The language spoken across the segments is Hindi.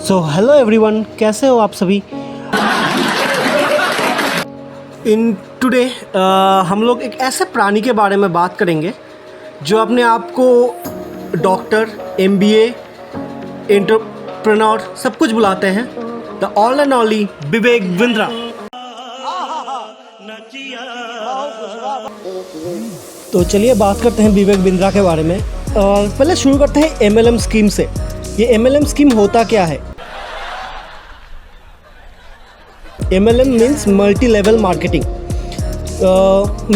सो हेलो एवरीवन, कैसे हो आप सभी। इन टुडे हम लोग एक ऐसे प्राणी के बारे में बात करेंगे जो अपने आप को डॉक्टर, MBA, एंटरप्रेन्योर सब कुछ बुलाते हैं। The all and only Vivek Bindra. तो चलिए बात करते हैं विवेक बिंद्रा के बारे में। पहले शुरू करते हैं MLM स्कीम से। ये MLM स्कीम होता क्या है? MLM means multi level marketing.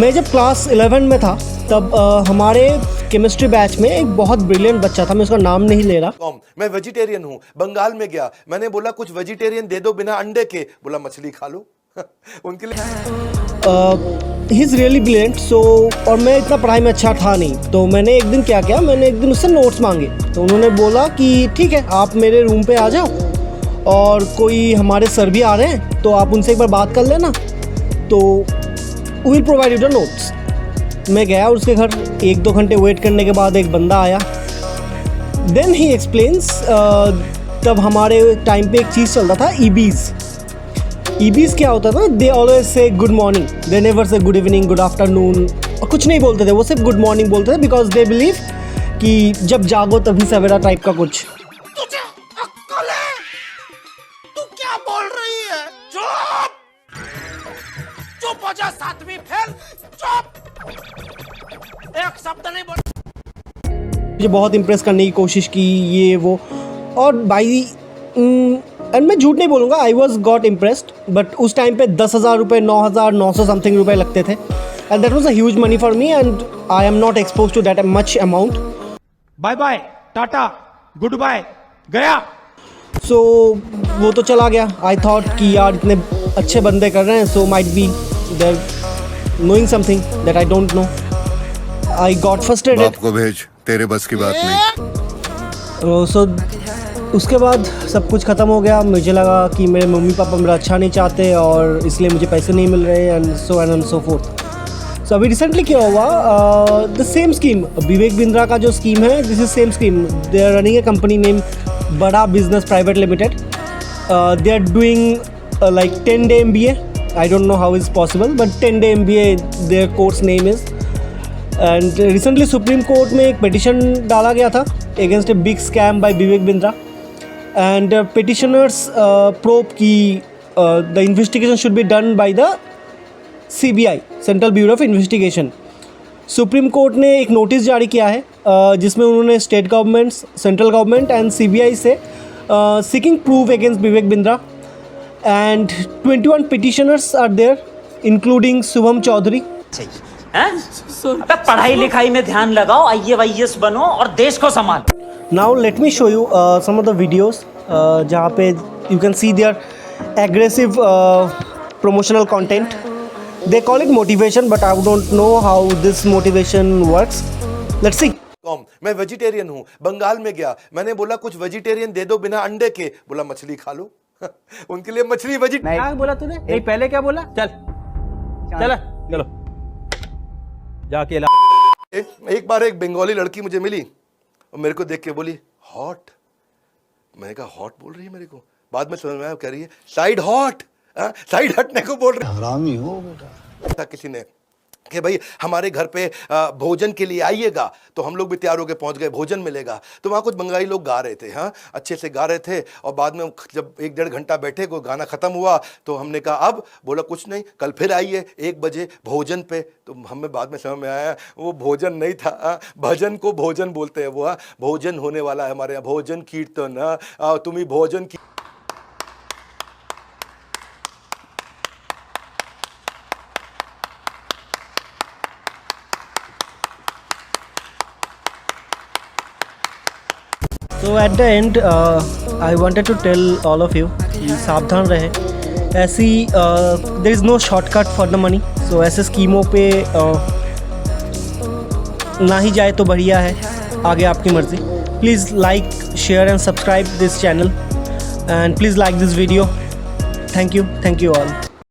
मैं जब क्लास 11 में था तब हमारे केमिस्ट्री बैच में एक बहुत ब्रिलियंट बच्चा था, मैं उसका नाम नहीं ले रहा। मैं वेजिटेरियन हूँ, बंगाल में गया, मैंने बोला कुछ वेजिटेरियन दे दो बिना अंडे के, बोला मछली खा लो। उनके लिए ही इज़ रियली ब्रिलियंट। सो और मैं इतना पढ़ाई में अच्छा था नहीं, तो मैंने एक दिन क्या किया, मैंने एक दिन उससे नोट्स मांगे। तो उन्होंने बोला कि ठीक है, आप मेरे रूम पे आ जाओ और कोई हमारे सर भी आ रहे हैं तो आप उनसे एक बार बात कर लेना, तो will provide you the notes. मैं गया उसके घर, 1-2 घंटे वेट करने के बाद एक बंदा आया। देन ही एक्सप्लेन्स, तब हमारे टाइम पे एक चीज़ चल रहा था, EBs क्या होता था, they always say good morning, they never say good evening, good afternoon, और कुछ नहीं बोलते थे, वो सिर्फ गुड मॉर्निंग बोलते थे, बिकॉज दे बिलीव कि जब जागो तभी सवेरा टाइप का कुछ। तुझे अक्ल है? तू क्या बोल रही है? चुप चुप हो जा, 7वीं फेल, चुप, एक शब्द नहीं बोल। मुझे बहुत इम्प्रेस करने की कोशिश की, ये वो, और बाई एंड मैं झूठ नहीं बोलूँगा, I was got impressed. But उस टाइम पे 10,000 रुपये, 9,900 समथिंग रुपये लगते थे, and that was a huge money for me, and I am not expose to that much amount. Bye bye, tata, good bye, गया। सो वो तो चला गया। आई थॉट कि यार इतने अच्छे बंदे कर रहे हैं, so might be there knowing something that I don't know. I got frustrated. बाप को भेज, तेरे बस की बात नहीं। सो उसके बाद सब कुछ ख़त्म हो गया। मुझे लगा कि मेरे मम्मी पापा मेरा अच्छा नहीं चाहते और इसलिए मुझे पैसे नहीं मिल रहे, एंड सो फोर्थ। सो अभी रिसेंटली क्या हुआ, the same scheme, Vivek Bindra का जो स्कीम है, this is same scheme. They are running a company name Bada business private limited. They are doing like 10-day MBA। I don't know how is possible, but 10-day MBA their course name is. And recently supreme court में एक पिटिशन डाला गया था against a big scam by Vivek Bindra, and petitioners probe कि the investigation should be done by the CBI, Central Bureau of Investigation। Supreme court ने एक नोटिस जारी किया है जिसमें उन्होंने state governments, central government and CBI से seeking proof against Vivek Bindra, and 21 petitioners are there including Shubham Chaudhary. अबे पढ़ाई लिखाई में ध्यान लगाओ, IAS बनो और देश को संभालो। Now let me show you some of the videos जहाँ पे you can see their aggressive promotional content. They call it motivation, but I don't know how this motivation works. Let's see. मैं वेजिटेरियन हूँ, बंगाल में गया, मैंने बोला कुछ वेजिटेरियन दे दो बिना अंडे के, बोला मछली खा लो। उनके लिए मछली वेजिटेरियन। क्या बोला तूने? नहीं, पहले क्या बोला? चल चलो जाके एक बार एक बंगाली लड़की मुझे मिली और मेरे को देख के बोली हॉट। मैंने कहा हॉट बोल रही है मेरे को, बाद में समझ में आया कह रही है साइड हॉट, साइड हटने को बोल रही है। हरामी हो बेटा। किसी ने कि भाई हमारे घर पे भोजन के लिए आइएगा, तो हम लोग भी तैयार होकर पहुंच गए, भोजन मिलेगा। तो वहाँ कुछ बंगाली लोग गा रहे थे, हाँ अच्छे से गा रहे थे, और बाद में जब 1-1.5 घंटा बैठे, कोई गाना ख़त्म हुआ तो हमने कहा अब, बोला कुछ नहीं, कल फिर आइए 1 बजे भोजन पे। तो हमें बाद में समझ में आया वो भोजन नहीं था, भजन को भोजन बोलते हैं वो। भोजन होने वाला है हमारे यहाँ, भोजन कीर्तन, तुम्हें भोजन की। So at the end, I wanted to tell all of you कि सावधान रहे। ऐसी there is no shortcut for the money, so ऐसे स्कीमों पे ना ही जाए तो बढ़िया है, आगे आपकी मर्ज़ी। Please like, share and subscribe this channel, and please like this video. Thank you all.